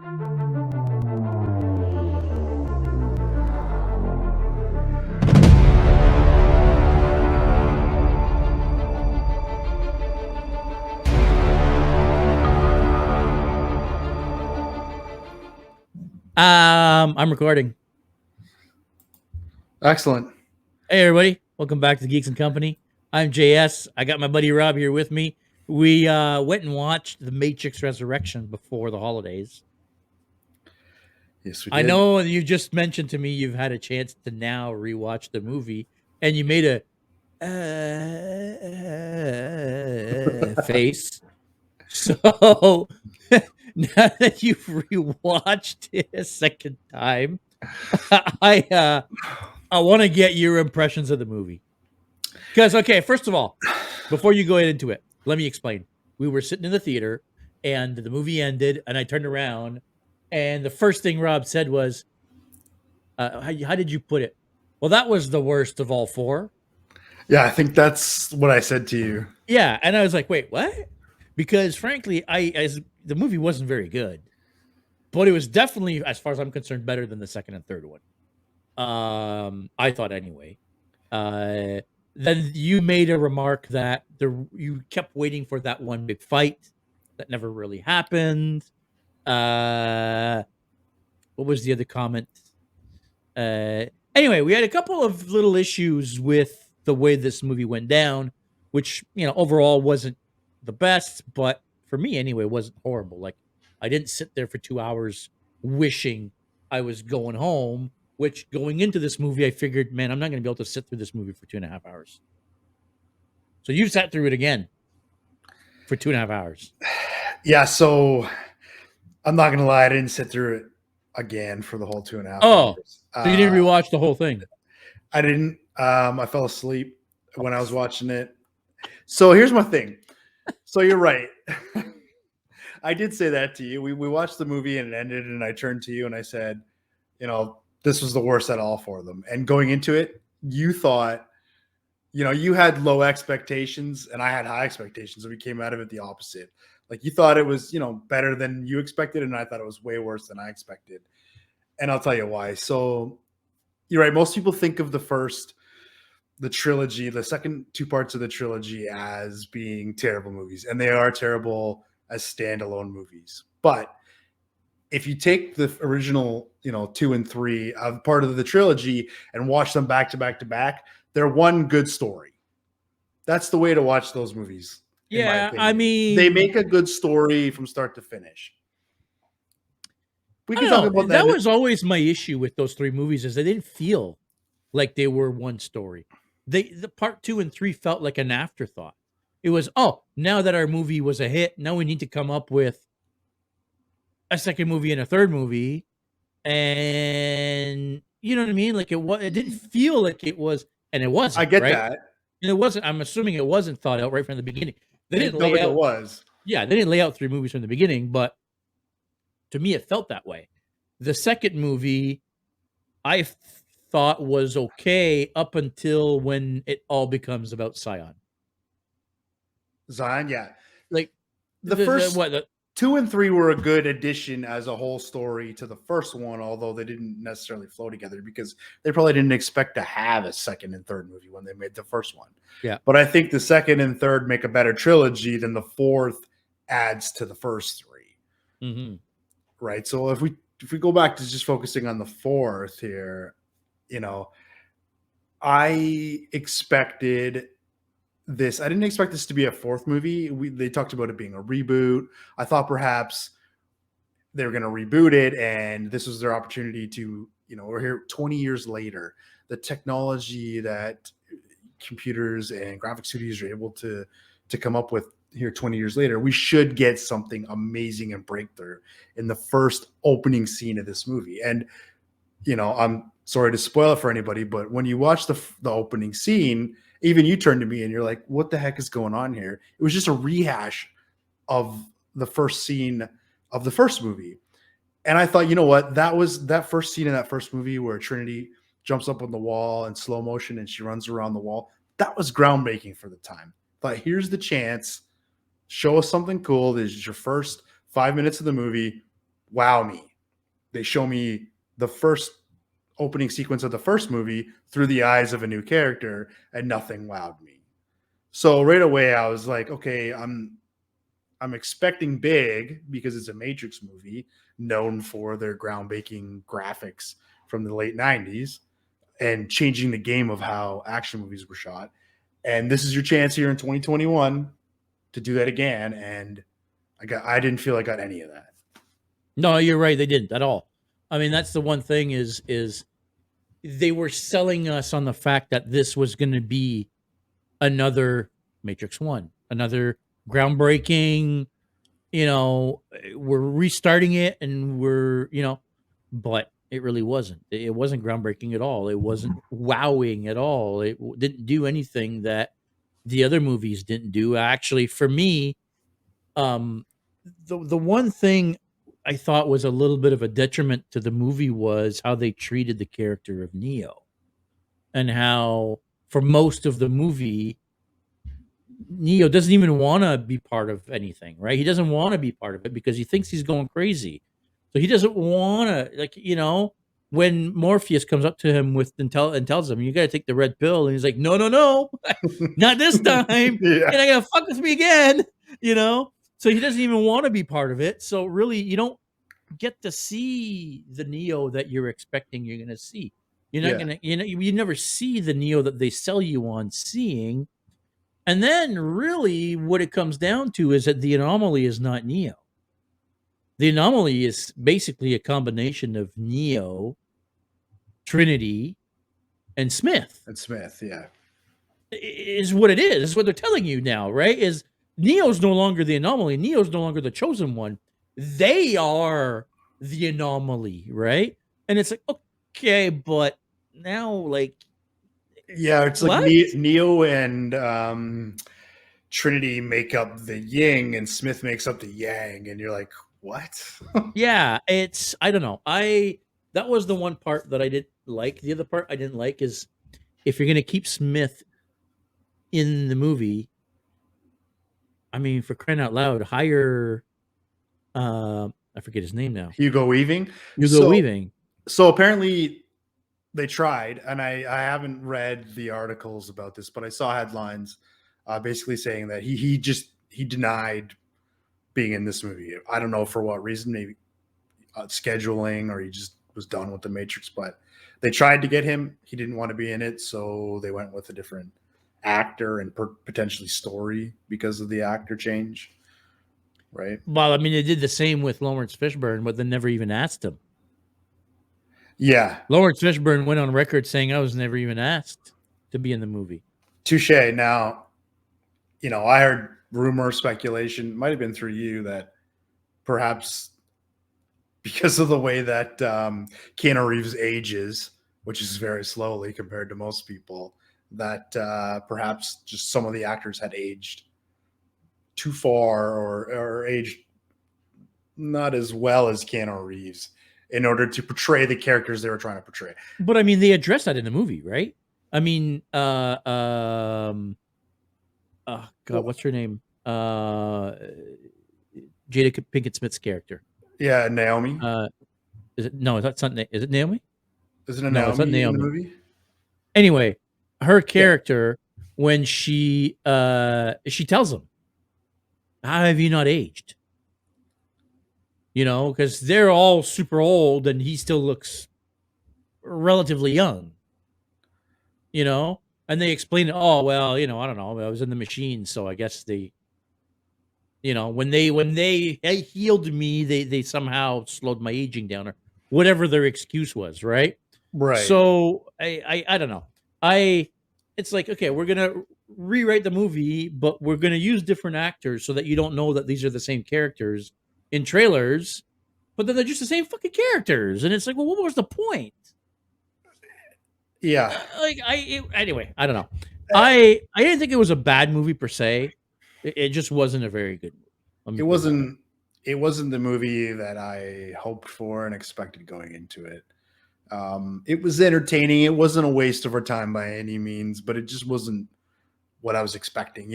I'm recording. Excellent. Hey, everybody. Welcome back to the Geeks and Company. I'm JS. I got my buddy Rob here with me. We went and watched the Matrix Resurrection before the holidays. Yes, we did. I know you just mentioned to me you've had a chance to now rewatch the movie, and you made a face. So now that you've rewatched it a second time, I want to get your impressions of the movie. Because, okay, first of all, before you go into it, let me explain. We were sitting in the theater, and the movie ended, and I turned around, and the first thing Rob said was, how did you put it? Well, that was the worst of all four. Yeah, I think that's what I said to you. Yeah, and I was like, wait, what? Because, frankly, the movie wasn't very good. But it was definitely, as far as I'm concerned, better than the second and third one. I thought anyway. Then you made a remark that you kept waiting for that one big fight that never really happened. What was the other comment? Anyway, we had a couple of little issues with the way this movie went down, which, overall wasn't the best, but for me anyway, wasn't horrible. Like, I didn't sit there for 2 hours wishing I was going home, which going into this movie, I figured, man, I'm not going to be able to sit through this movie for 2.5 hours. So you sat through it again for 2.5 hours. Yeah, so I'm not going to lie. I didn't sit through it again for the whole 2.5 hours. Oh, so you didn't rewatch the whole thing? I didn't. I fell asleep when I was watching it. So here's my thing. So you're right. I did say that to you. We watched the movie and it ended, and I turned to you and I said, this was the worst out of all four of them. And going into it, you thought, you had low expectations and I had high expectations, and we came out of it the opposite. Like, you thought it was, better than you expected, and I thought it was way worse than I expected. And I'll tell you why. So you're right. Most people think of the trilogy, the second two parts of the trilogy, as being terrible movies, and they are terrible as standalone movies. But if you take the original, 2 and 3 of part of the trilogy and watch them back to back to back, they're one good story. That's the way to watch those movies. Yeah, I mean, they make a good story from start to finish. We can talk about that. That was always my issue with those three movies, is they didn't feel like they were one story. The part 2 and 3 felt like an afterthought. It was, now that our movie was a hit, now we need to come up with a second movie and a third movie. And you know what I mean? Like, it didn't feel like it was, and it wasn't. I get right? that. And it wasn't, I'm assuming it wasn't thought out right from the beginning. They didn't lay out, it was. Yeah, they didn't lay out 3 movies from the beginning, but to me, it felt that way. The second movie, I thought was okay up until when it all becomes about Zion. Zion, yeah. Like, the first 2 and 3 were a good addition as a whole story to the first one, although they didn't necessarily flow together because they probably didn't expect to have a second and third movie when they made the first one. Yeah. But I think the second and third make a better trilogy than the fourth adds to the first 3. Mm-hmm. Right. So if we go back to just focusing on the fourth here, I expected this. I didn't expect this to be a fourth movie. They talked about it being a reboot. I thought perhaps they were going to reboot it, and this was their opportunity to, we're here 20 years later. The technology that computers and graphic studios are able to come up with here 20 years later, we should get something amazing and breakthrough in the first opening scene of this movie. And, I'm sorry to spoil it for anybody, but when you watch the opening scene, even you turned to me and you're like, what the heck is going on here? It was just a rehash of the first scene of the first movie. And I thought, you know what? That was that first scene in that first movie where Trinity jumps up on the wall in slow motion and she runs around the wall. That was groundbreaking for the time. But here's the chance. Show us something cool. This is your first 5 minutes of the movie. wow me. They show me the first opening sequence of the first movie through the eyes of a new character, and nothing wowed me. So right away I was like, okay, I'm expecting big because it's a Matrix movie known for their groundbreaking graphics from the late 90s and changing the game of how action movies were shot. And this is your chance here in 2021 to do that again. And I didn't feel I got any of that. No, you're right. They didn't at all. I mean, that's the one thing is they were selling us on the fact that this was going to be another Matrix One, another groundbreaking. We're restarting it, and but it really wasn't. It wasn't groundbreaking at all. It wasn't wowing at all. It didn't do anything that the other movies didn't do. Actually, for me, um, the one thing I thought was a little bit of a detriment to the movie was how they treated the character of Neo, and how for most of the movie Neo doesn't even want to be part of anything, right? He doesn't want to be part of it because he thinks he's going crazy. So he doesn't want to, when Morpheus comes up to him and tells him, "You got to take the red pill," and he's like, "No, no, no, not this time. Yeah. You're not gonna fuck with me again." You know. So he doesn't even want to be part of it. So really, you don't get to see the Neo that you're expecting you're gonna see. You're not Yeah. gonna, you never see the Neo that they sell you on seeing. And then really what it comes down to is that the anomaly is not Neo. The anomaly is basically a combination of Neo, Trinity, and Smith. And Smith, yeah. Is what it is. It's what they're telling you now, right? Is Neo's no longer the anomaly. Neo's no longer the chosen one. They are the anomaly, right? And it's like, okay, but now, like, Yeah, it's like what? Neo and Trinity make up the yin and Smith makes up the yang, and you're like, what? Yeah, I don't know. That was the one part that I didn't like. The other part I didn't like is if you're gonna keep Smith in the movie, I mean, for crying out loud, hire I forget his name now. Hugo Weaving. Hugo So Weaving. so apparently they tried, and I haven't read the articles about this, but I saw headlines basically saying that he denied being in this movie. I don't know for what reason, maybe scheduling, or he just was done with the Matrix. But they tried to get him; he didn't want to be in it, so they went with a different actor and potentially story because of the actor change. Right? Well, I mean, they did the same with Lawrence Fishburne, but they never even asked him. Yeah. Lawrence Fishburne went on record saying, "I was never even asked to be in the movie." Touche. Now, I heard rumor, speculation, might have been through you, that perhaps because of the way that Keanu Reeves ages, which is very slowly compared to most people, that perhaps just some of the actors had aged too far, or aged not as well as Keanu Reeves in order to portray the characters they were trying to portray. But I mean, they addressed that in the movie, right? I mean, oh God, what's her name? Jada Pinkett Smith's character. Yeah, Naomi. Is it no? That's not. Is it Naomi? Isn't it No, it's not Naomi in the Naomi. movie? Anyway, her character when she tells him, "How have you not aged?" Because they're all super old and he still looks relatively young. And they explain it. Oh well, I don't know. I was in the machine, so I guess they when they healed me, they somehow slowed my aging down or whatever their excuse was, right? Right. So I don't know. It's like, okay, we're gonna rewrite the movie, but we're gonna use different actors so that you don't know that these are the same characters in trailers, but then they're just the same fucking characters, and it's like, well, what was the point? Yeah. Anyway, I don't know. I didn't think it was a bad movie per se. It just wasn't a very good movie. It wasn't. It wasn't the movie that I hoped for and expected going into it. It was entertaining. It wasn't a waste of our time by any means, but it just wasn't what I was expecting.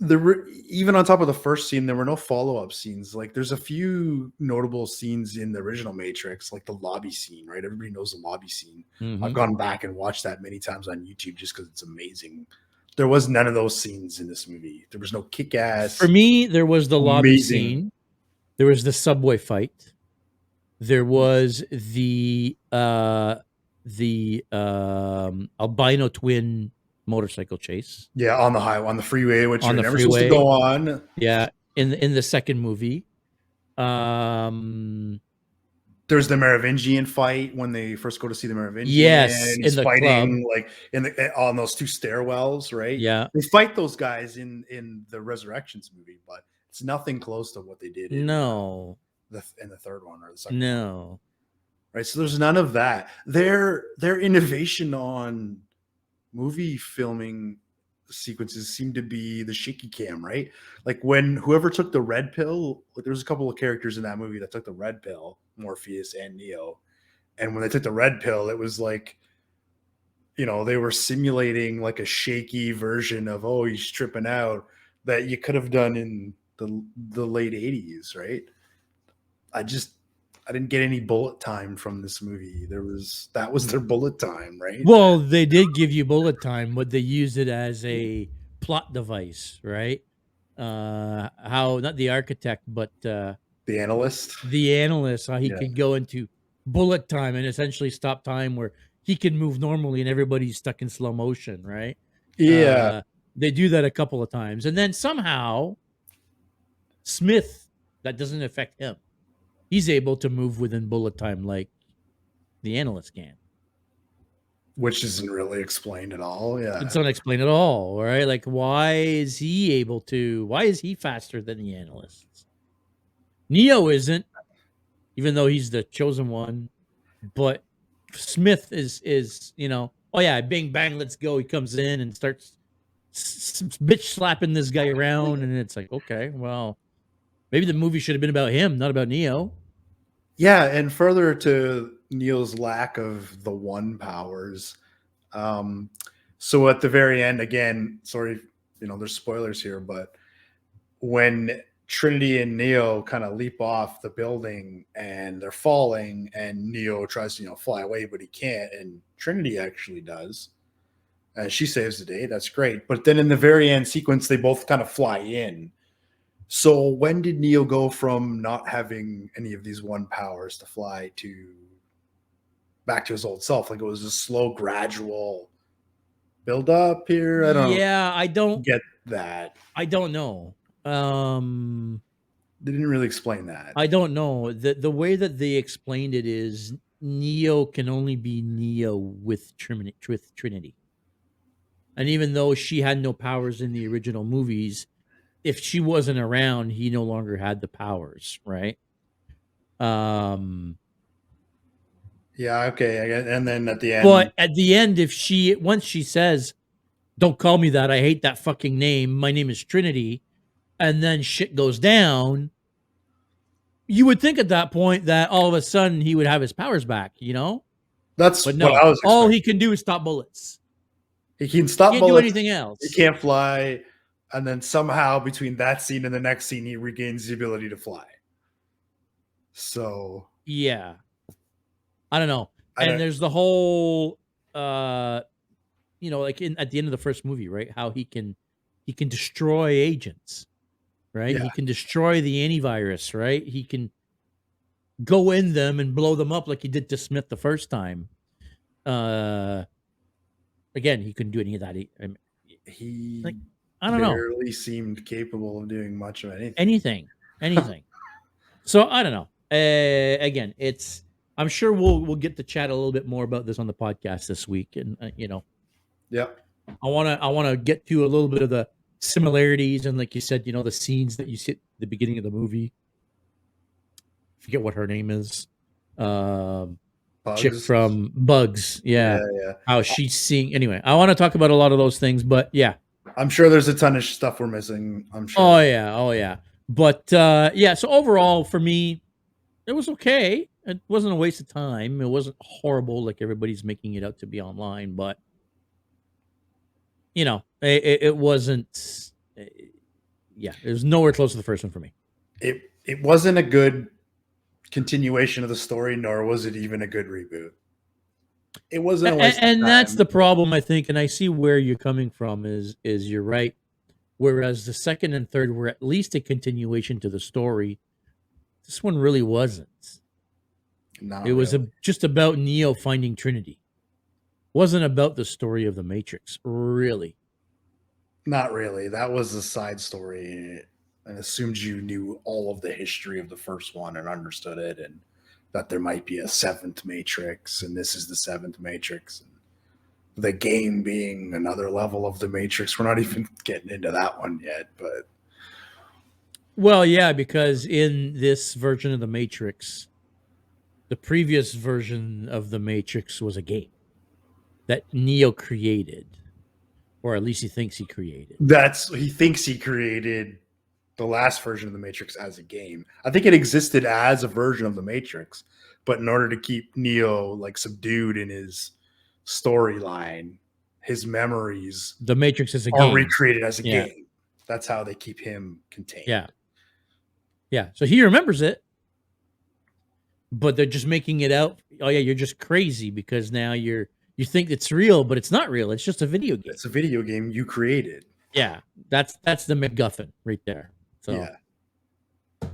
Even on top of the first scene, there were no follow-up scenes. Like, there's a few notable scenes in the original Matrix, like the lobby scene, right? Everybody knows the lobby scene. I've Mhm. gone back and watched that many times on YouTube just because it's amazing. There was none of those scenes in this movie. There was no For kick-ass, me, there was the lobby amazing. scene. There was the subway fight. There was the albino twin motorcycle chase Yeah, on the highway, on the freeway, which on you're the never supposed to go freeway. on. Yeah, in the second movie. Um, There's the Merovingian fight when they first go to see the yes, Merovingian. in He's the club. fighting like in the on those two stairwells, right? Yeah. They fight those guys in the Resurrections movie, but it's nothing close to what they did No. in the third one or the second one, No. right? So there's none of that. Their innovation on movie filming sequences seem to be the shaky cam, right? Like when whoever took the red pill, like there was a couple of characters in that movie that took the red pill, Morpheus and Neo. And when they took the red pill, it was like, they were simulating like a shaky version of, oh, he's tripping out, that you could have done in the late 80s, right? I just I didn't get any bullet time from this movie. That was their bullet time, right? Well, they did give you bullet time, but they used it as a plot device, right? How not the architect, but The analyst. the analyst, how he Yeah. could go into bullet time and essentially stop time where he can move normally and everybody's stuck in slow motion, right? Yeah. Uh, they do that a couple of times, and then somehow Smith, that doesn't affect him. He's able to move within bullet time like the analyst can. Which isn't really explained at all. It's Yeah. unexplained at all, right? Like, why is he able to? Why is he faster than the analysts? Neo isn't, even though he's the chosen one. But Smith is oh yeah, bing bang, let's go. He comes in and starts bitch slapping this guy around, and it's like, okay, well, maybe the movie should have been about him, not about Neo. Yeah, and further to Neil's lack of the one powers. Um, so at the very end, again, sorry, there's spoilers here, but when Trinity and Neo kind of leap off the building and they're falling, and Neo tries to, fly away, but he can't, and Trinity actually does. And she saves the day. That's great. But then in the very end sequence, they both kind of fly in. So when did Neo go from not having any of these one powers to fly to back to his old self? Like, it was a slow, gradual build up here. I don't Yeah, get that. I don't know. Um, They didn't really explain that. I don't know. The way that they explained it is Neo can only be Neo with Trinity. And even though she had no powers in the original movies, if she wasn't around, he no longer had the powers, right? Um, Yeah, okay. And then at the end, but at the end, if she once she says, "Don't call me that. I hate that fucking name. My name is Trinity," and then shit goes down, you would think at that point that all of a sudden he would have his powers back, that's But what no, I was all expecting. he can do is stop bullets. He can stop Can't do bullets. anything He else. can't fly. And then somehow between that scene and the next scene, he regains the ability to fly. So Yeah, I don't know. I And don't. there's the whole, like at the end of the first movie, right? How he can destroy agents, right? Yeah, He can destroy the antivirus, right? He can go in them and blow them up like he did to Smith the first time. Uh, Again, he couldn't do any of that. he Like, I don't know, barely seemed capable of doing much of anything. anything. So I don't know. Again, it's. I'm sure we'll get to chat a little bit more about this on the podcast this week, and Yep. I wanna get to a little bit of the similarities and, like you said, the scenes that you see at the beginning of the movie. Forget what her name is. Um, Chick Bugs. from Bugs. Yeah, Yeah, yeah. how she's seeing. Anyway, I want to talk about a lot of those things, but yeah. I'm sure there's a ton of stuff we're missing. I'm Oh sure. yeah, oh yeah. But yeah. So overall, for me, it was okay. It wasn't a waste of time. It wasn't horrible like everybody's making it out to be online, but it wasn't. Yeah, it was nowhere close to the first one for me. It wasn't a good continuation of the story, nor was it even a good reboot. It wasn't a waste of And that's time. the problem, I think, and I see where you're coming from. Is you're right. Whereas the second and third were at least a continuation to the story, this one really wasn't. Not It was really. just about Neo finding Trinity. Wasn't about the story of the Matrix, really. Not really. That was a side story and assumed you knew all of the history of the first one and understood it, and that there might be a seventh Matrix, and this is the seventh Matrix. And the game being another level of the Matrix. We're not even getting into that one yet, but Well, yeah, because in this version of the Matrix, the previous version of the Matrix was a game that Neo created, or at least he thinks he created. he thinks he created the last version of the Matrix as a game. I think it existed as a version of the Matrix, but in order to keep Neo like subdued in his storyline, his memories The Matrix is a are game. recreated as a Yeah. game. That's how they keep him contained. Yeah. Yeah. So he remembers it, but they're just making it out. Oh yeah, you're just crazy because now you think it's real, but it's not real. It's just a video game. It's a video game you created. Yeah. That's the MacGuffin right there. So Yeah.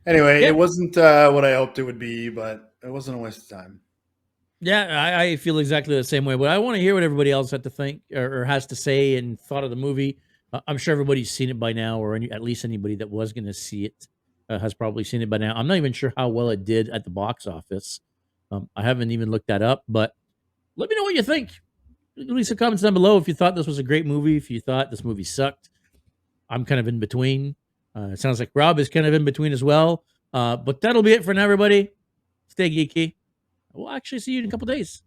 Anyway, Yeah. it wasn't what I hoped it would be, but it wasn't a waste of time. Yeah, I feel exactly the same way. But I want to hear what everybody else had to think or has to say and thought of the movie. I'm sure everybody's seen it by now, or at least anybody that was going to see it has probably seen it by now. I'm not even sure how well it did at the box office. I haven't even looked that up, but let me know what you think. Leave some comments down below if you thought this was a great movie, if you thought this movie sucked. I'm kind of in between. It sounds like Rob is kind of in between as well. But that'll be it for now, everybody. Stay geeky. We'll actually see you in a couple days.